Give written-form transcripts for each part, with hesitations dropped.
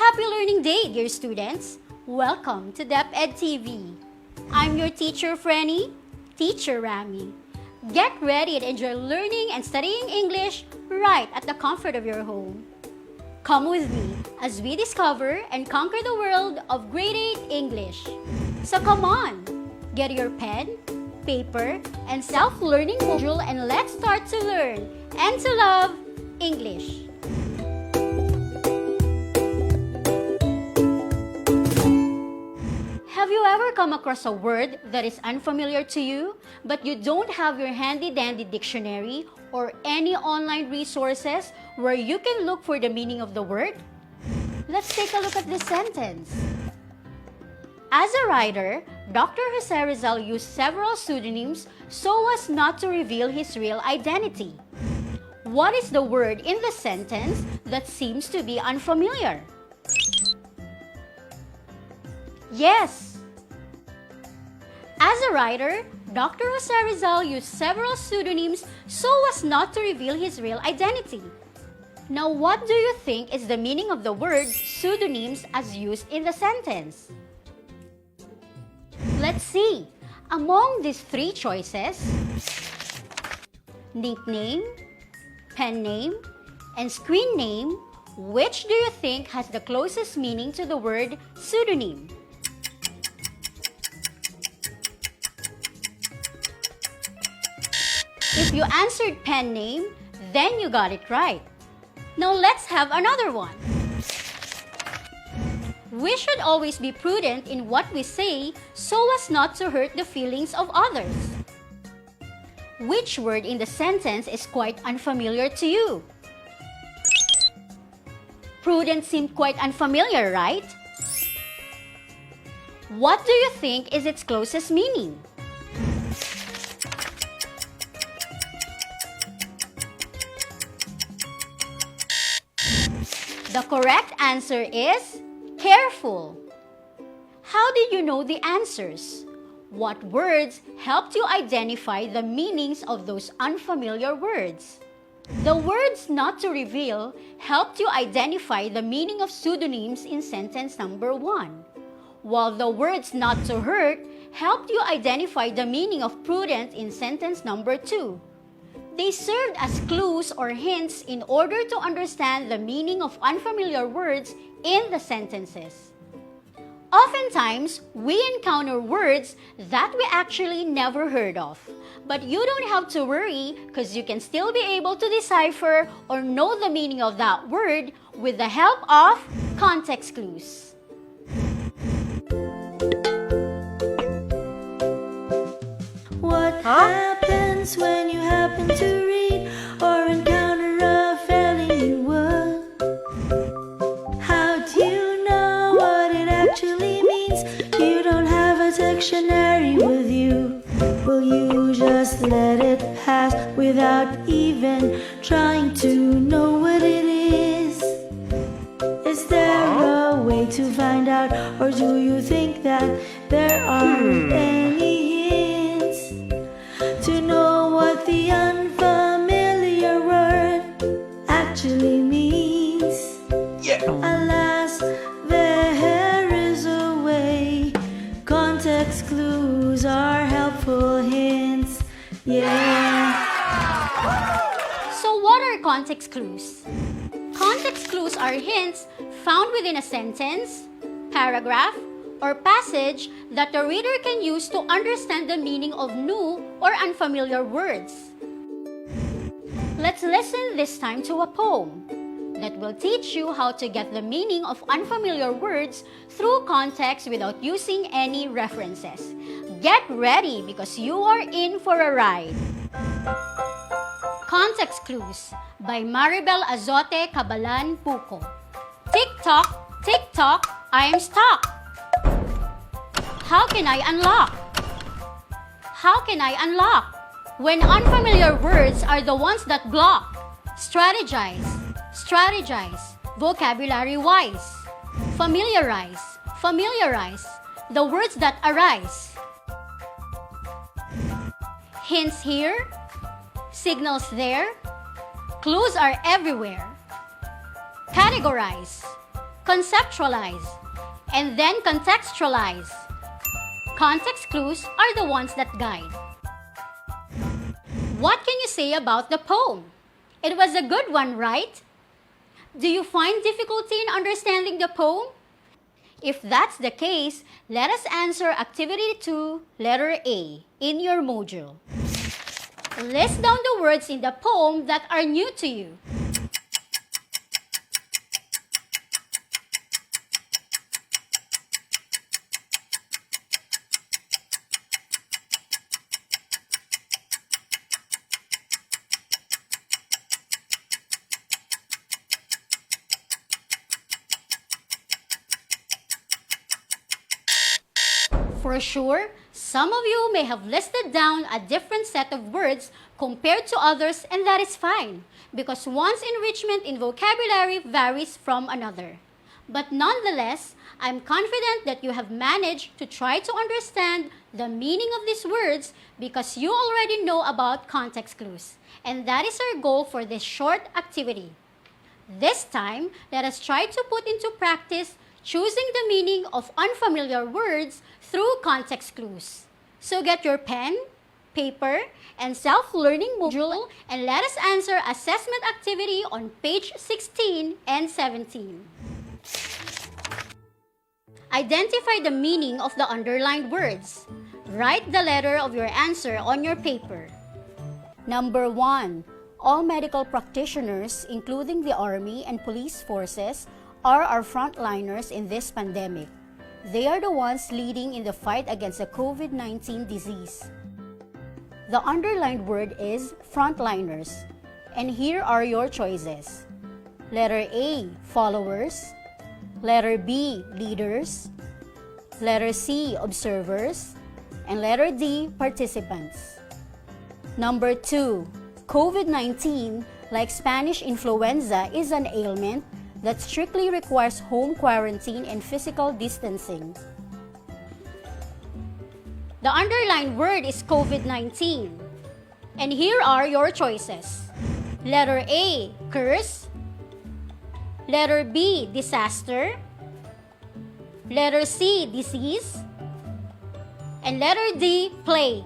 Happy Learning Day, dear students! Welcome to DepEd TV. I'm your teacher, Franny, Teacher Rami. Get ready and enjoy learning and studying English right at the comfort of your home. Come with me as we discover and conquer the world of Grade 8 English. So come on, get your pen, paper, and self-learning module and let's start to learn and to love English. Have you ever come across a word that is unfamiliar to you, but you don't have your handy-dandy dictionary or any online resources where you can look for the meaning of the word? Let's take a look at this sentence. As a writer, Dr. Jose Rizal used several pseudonyms so as not to reveal his real identity. What is the word in the sentence that seems to be unfamiliar? Yes! As a writer, Dr. Jose Rizal used several pseudonyms so as not to reveal his real identity. Now, what do you think is the meaning of the word pseudonyms as used in the sentence? Let's see. Among these three choices, nickname, pen name, and screen name, which do you think has the closest meaning to the word pseudonym? If you answered pen name, then you got it right. Now let's have another one. We should always be prudent in what we say so as not to hurt the feelings of others. Which word in the sentence is quite unfamiliar to you? Prudent seemed quite unfamiliar, right? What do you think is its closest meaning? The correct answer is careful. How did you know the answers? What words helped you identify the meanings of those unfamiliar words? The words not to reveal helped you identify the meaning of pseudonyms in sentence number 1, while the words not to hurt helped you identify the meaning of prudent in sentence number 2. They served as clues or hints in order to understand the meaning of unfamiliar words in the sentences. Oftentimes, we encounter words that we actually never heard of. But you don't have to worry because you can still be able to decipher or know the meaning of that word with the help of context clues. What happens when you happen to read or encounter a fairly new word? How do you know what it actually means? You don't have a dictionary with you. Will you just let it pass without even trying to know what it is? Is there a way to find out, or do you think that there aren't any to know what the unfamiliar word actually means? Alas, there is a way. Context clues are helpful hints. So what are context clues? Context clues are hints found within a sentence, paragraph, or passage that the reader can use to understand the meaning of new or unfamiliar words. Let's listen this time to a poem that will teach you how to get the meaning of unfamiliar words through context without using any references. Get ready because you are in for a ride. Context Clues by Maribel Azote Cabalan Puco. Tick-tock, tick-tock, I'm stuck. How can I unlock? How can I unlock? When unfamiliar words are the ones that block. Strategize, strategize, vocabulary-wise. Familiarize, familiarize, the words that arise. Hints here, signals there, clues are everywhere. Categorize, conceptualize, and then contextualize. Context clues are the ones that guide. What can you say about the poem? It was a good one, right? Do you find difficulty in understanding the poem? If that's the case, let us answer Activity 2, letter A, in your module. List down the words in the poem that are new to you. For sure, some of you may have listed down a different set of words compared to others, and that is fine, because one's enrichment in vocabulary varies from another. But nonetheless, I'm confident that you have managed to try to understand the meaning of these words because you already know about context clues, and that is our goal for this short activity. This time, let us try to put into practice choosing the meaning of unfamiliar words through context clues. So get your pen, paper, and self-learning module and let us answer assessment activity on page 16 and 17. Identify the meaning of the underlined words. Write the letter of your answer on your paper. Number 1. All medical practitioners, including the Army and police forces, are our frontliners in this pandemic. They are the ones leading in the fight against the COVID-19 disease. The underlined word is frontliners, and here are your choices. Letter A, followers. Letter B, leaders. Letter C, observers. And letter D, participants. Number 2, COVID-19, like Spanish influenza, is an ailment that strictly requires home quarantine and physical distancing. The underlined word is COVID-19. And here are your choices. Letter A, curse. Letter B, disaster. Letter C, disease. And letter D, plague.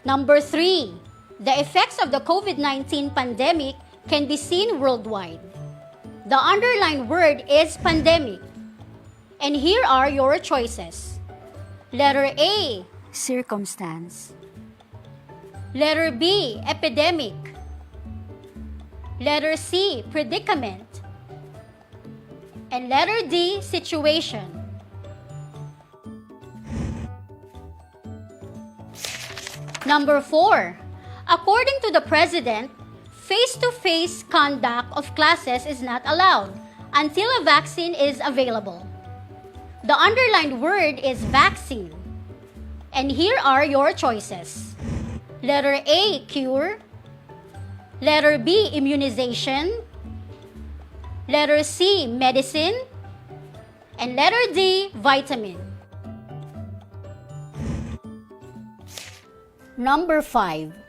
Number 3. The effects of the COVID-19 pandemic can be seen worldwide. The underlined word is pandemic. And here are your choices. Letter A, circumstance. Letter B, epidemic. Letter C, predicament. And letter D, situation. Number 4. According to the President, face-to-face conduct of classes is not allowed until a vaccine is available. The underlined word is vaccine. And here are your choices. Letter A, cure. Letter B, immunization. Letter C, medicine. And letter D, vitamin. Number 5.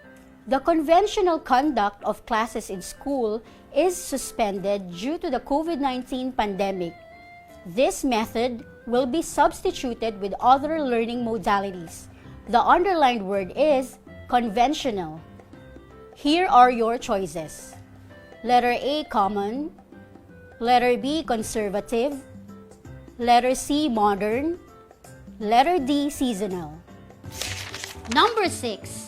The conventional conduct of classes in school is suspended due to the COVID-19 pandemic. This method will be substituted with other learning modalities. The underlined word is conventional. Here are your choices. Letter A, common. Letter B, conservative. Letter C, modern. Letter D, seasonal. Number 6.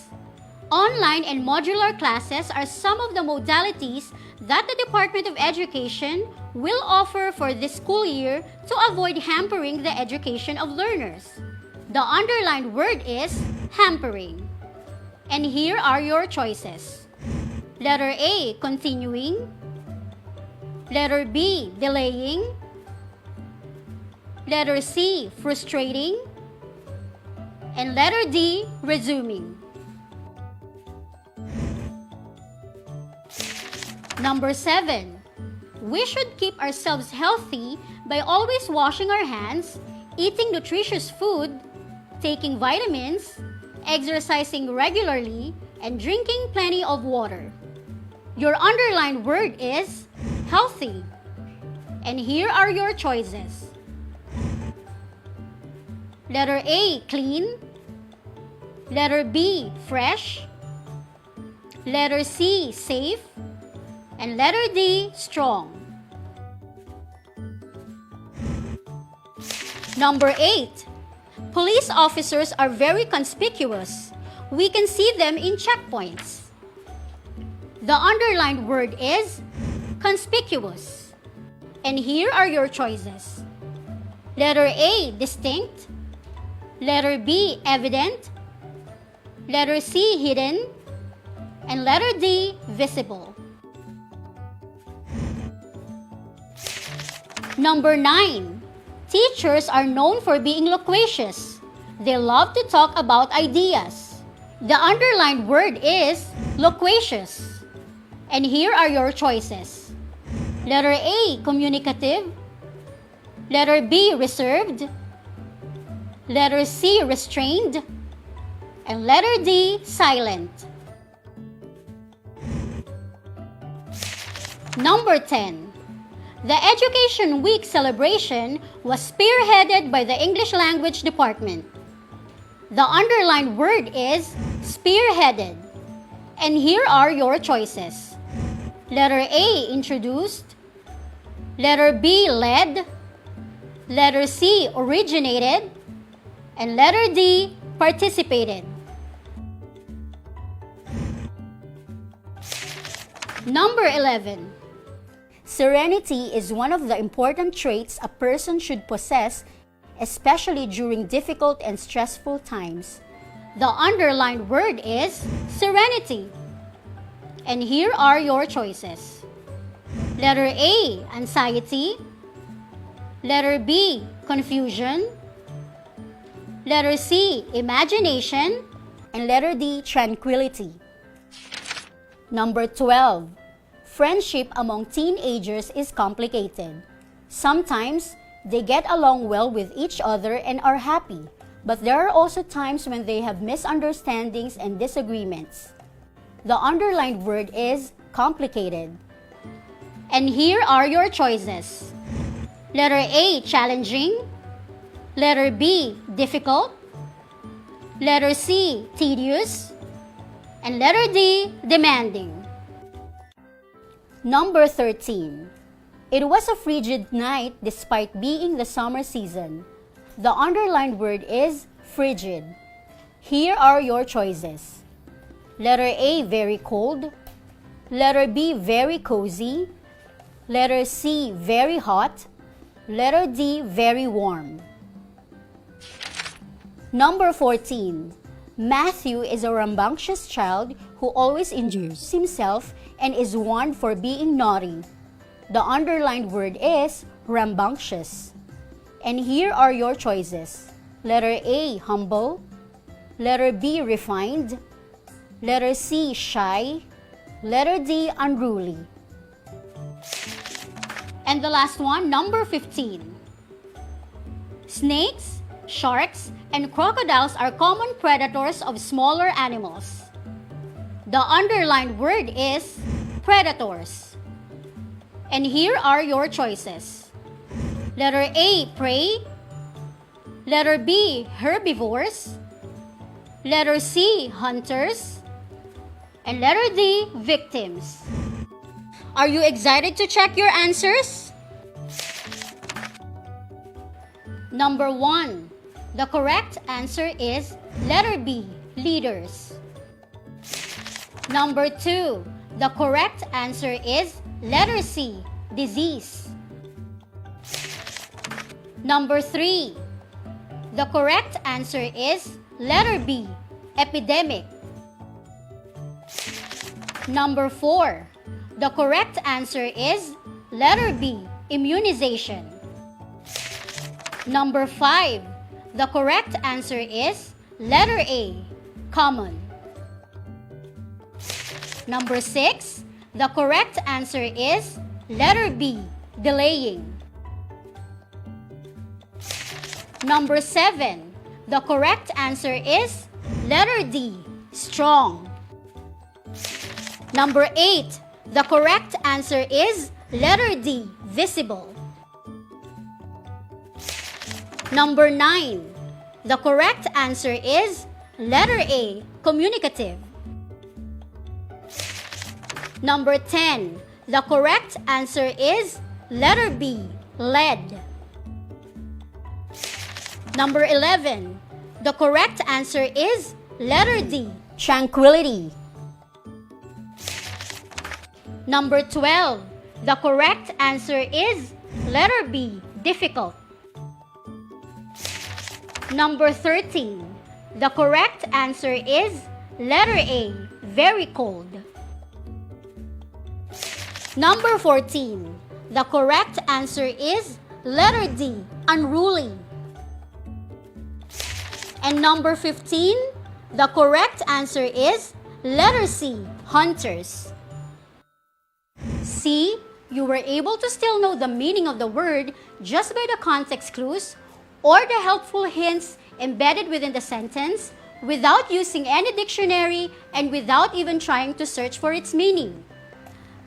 Online and modular classes are some of the modalities that the Department of Education will offer for this school year to avoid hampering the education of learners. The underlined word is hampering. And here are your choices. Letter A, continuing. Letter B, delaying. Letter C, frustrating. And letter D, resuming. Number 7. We should keep ourselves healthy by always washing our hands, eating nutritious food, taking vitamins, exercising regularly, and drinking plenty of water. Your underlined word is healthy. And here are your choices. Letter A, clean. Letter B, fresh. Letter C, safe. And letter D, strong. Number 8. Police officers are very conspicuous. We can see them in checkpoints. The underlined word is conspicuous. And here are your choices. Letter A, distinct. Letter B, evident. Letter C, hidden. And letter D, visible. Number 9. Teachers are known for being loquacious. They love to talk about ideas. The underlined word is loquacious. And here are your choices. Letter A, communicative. Letter B, reserved. Letter C, restrained. And letter D, silent. Number 10. The Education Week celebration was spearheaded by the English Language Department. The underlined word is spearheaded. And here are your choices. Letter A, introduced. Letter B, led. Letter C, originated. And letter D, participated. Number 11. Serenity is one of the important traits a person should possess, especially during difficult and stressful times. The underlined word is serenity. And here are your choices. Letter A, anxiety. Letter B, confusion. Letter C, imagination. And letter D, tranquility. Number 12. Friendship among teenagers is complicated. Sometimes, they get along well with each other and are happy, but there are also times when they have misunderstandings and disagreements. The underlined word is complicated. And here are your choices. Letter A, challenging. Letter B, difficult. Letter C, tedious. And letter D, demanding. Number 13. It was a frigid night despite being the summer season. The underlined word is frigid. Here are your choices. Letter A, very cold. Letter B, very cozy. Letter C, very hot. Letter D, very warm. Number 14. Matthew is a rambunctious child who always injures himself and is warned for being naughty. The underlined word is rambunctious. And here are your choices. Letter A, humble. Letter B, refined. Letter C, shy. Letter D, unruly. And the last one, number 15. Snakes, sharks, and crocodiles are common predators of smaller animals. The underlined word is predators. And here are your choices. Letter A, prey. Letter B, herbivores. Letter C, hunters. And letter D, victims. Are you excited to check your answers? Number 1. The correct answer is letter B, leaders. Number 2. The correct answer is letter C, disease. Number 3. The correct answer is letter B, epidemic. Number 4. The correct answer is letter B, immunization. Number 5. The correct answer is letter A, common. Number 6. The correct answer is letter B, delaying. Number 7. The correct answer is letter D, strong. Number 8. The correct answer is letter D, visible. Number 9. The correct answer is letter A, communicative. Number 10. The correct answer is letter B, led. Number 11. The correct answer is letter D, tranquility. Number 12. The correct answer is letter B, difficult. Number 13. The correct answer is letter A, very cold. Number 14. The correct answer is letter D, unruly. And number 15. The correct answer is letter C, hunters. See, you were able to still know the meaning of the word just by the context clues or the helpful hints embedded within the sentence without using any dictionary and without even trying to search for its meaning.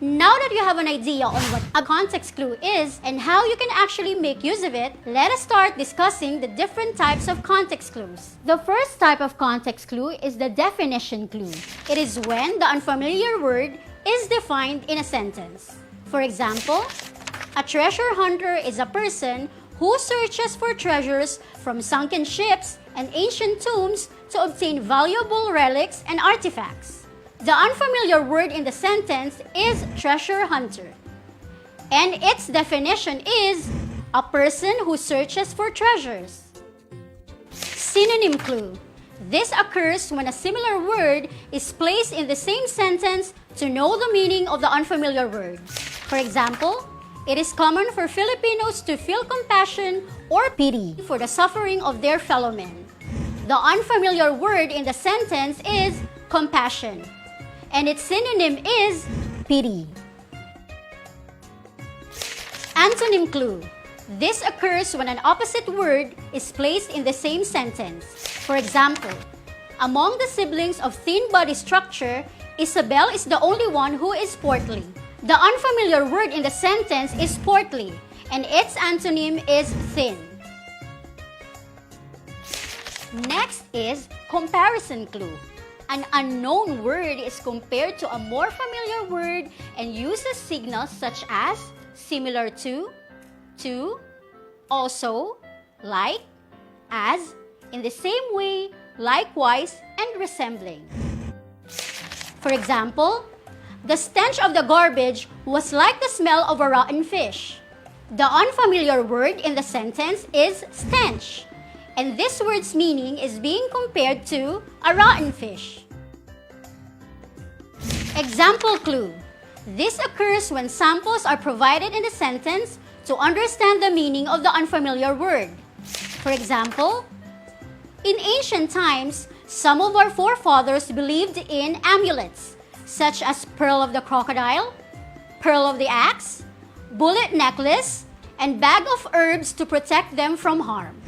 Now that you have an idea on what a context clue is and how you can actually make use of it, let us start discussing the different types of context clues. The first type of context clue is the definition clue. It is when the unfamiliar word is defined in a sentence. For example, a treasure hunter is a person who searches for treasures from sunken ships and ancient tombs to obtain valuable relics and artifacts. The unfamiliar word in the sentence is treasure hunter, and its definition is a person who searches for treasures. Synonym clue. This occurs when a similar word is placed in the same sentence to know the meaning of the unfamiliar word. For example, it is common for Filipinos to feel compassion or pity for the suffering of their fellow men. The unfamiliar word in the sentence is compassion, and its synonym is pity. Antonym clue. This occurs when an opposite word is placed in the same sentence. For example, among the siblings of thin body structure, Isabel is the only one who is portly. The unfamiliar word in the sentence is portly, and its antonym is thin. Next is comparison clue. An unknown word is compared to a more familiar word and uses signals such as similar to, also, like, as, in the same way, likewise, and resembling. For example, the stench of the garbage was like the smell of a rotten fish. The unfamiliar word in the sentence is stench, and this word's meaning is being compared to a rotten fish. Example clue. This occurs when samples are provided in the sentence to understand the meaning of the unfamiliar word. For example, in ancient times, some of our forefathers believed in amulets, such as pearl of the crocodile, pearl of the axe, bullet necklace, and bag of herbs to protect them from harm.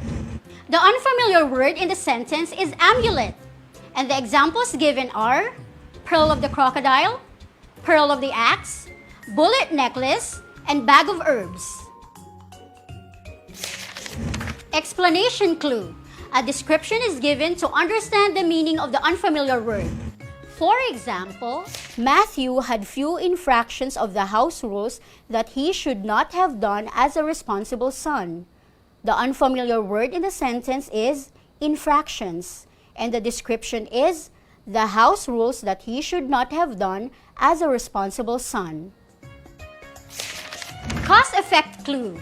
The unfamiliar word in the sentence is amulet, and the examples given are pearl of the crocodile, pearl of the axe, bullet necklace, and bag of herbs. Explanation clue. A description is given to understand the meaning of the unfamiliar word. For example, Matthew had few infractions of the house rules that he should not have done as a responsible son. The unfamiliar word in the sentence is infractions, and the description is the house rules that he should not have done as a responsible son. Cause-effect clue.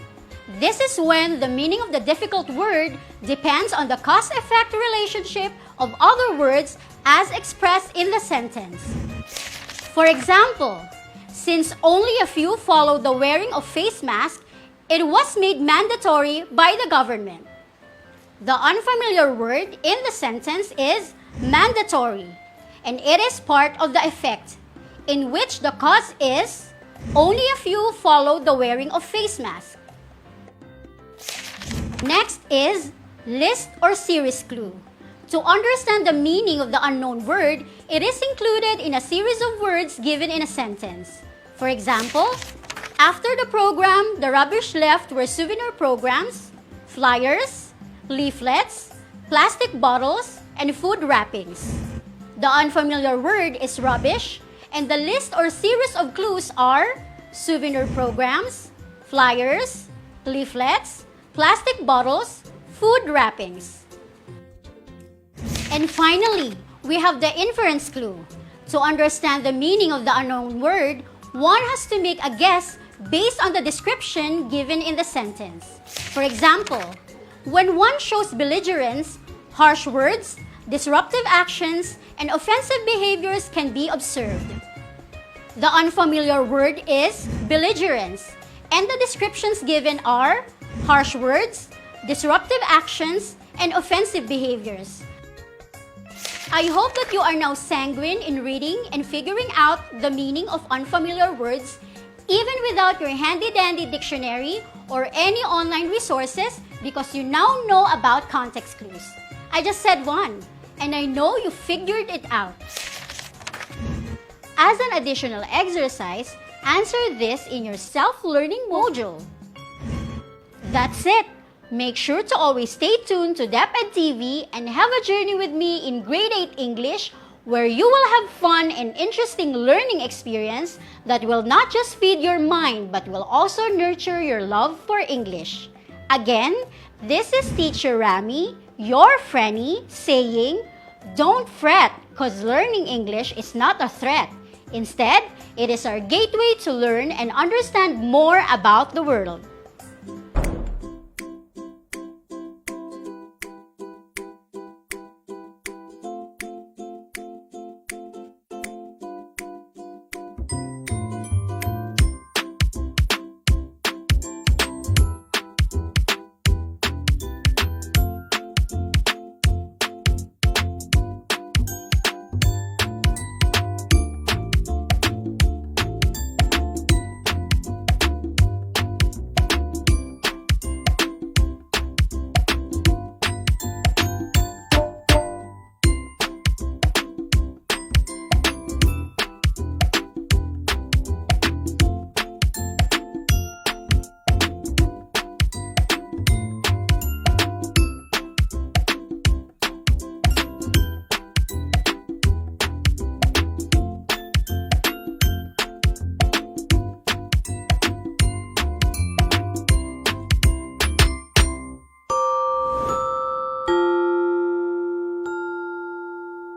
This is when the meaning of the difficult word depends on the cause-effect relationship of other words as expressed in the sentence. For example, since only a few follow the wearing of face masks, it was made mandatory by the government. The unfamiliar word in the sentence is mandatory, and it is part of the effect, in which the cause is only a few follow the wearing of face masks. Next is list or series clue. To understand the meaning of the unknown word, it is included in a series of words given in a sentence. For example, after the program, the rubbish left were souvenir programs, flyers, leaflets, plastic bottles, and food wrappings. The unfamiliar word is rubbish, and the list or series of clues are souvenir programs, flyers, leaflets, plastic bottles, food wrappings. And finally, we have the inference clue. To understand the meaning of the unknown word, one has to make a guess based on the description given in the sentence. For example, when one shows belligerence, harsh words, disruptive actions, and offensive behaviors can be observed. The unfamiliar word is belligerence, and the descriptions given are harsh words, disruptive actions, and offensive behaviors. I hope that you are now sanguine in reading and figuring out the meaning of unfamiliar words even without your handy-dandy dictionary or any online resources because you now know about context clues. I just said one, and I know you figured it out. As an additional exercise, answer this in your self-learning module. That's it. Make sure to always stay tuned to DepEd TV and have a journey with me in Grade 8 English where you will have fun and interesting learning experience that will not just feed your mind but will also nurture your love for English. Again, this is Teacher Rami, your Frenny, saying, don't fret because learning English is not a threat. Instead, it is our gateway to learn and understand more about the world.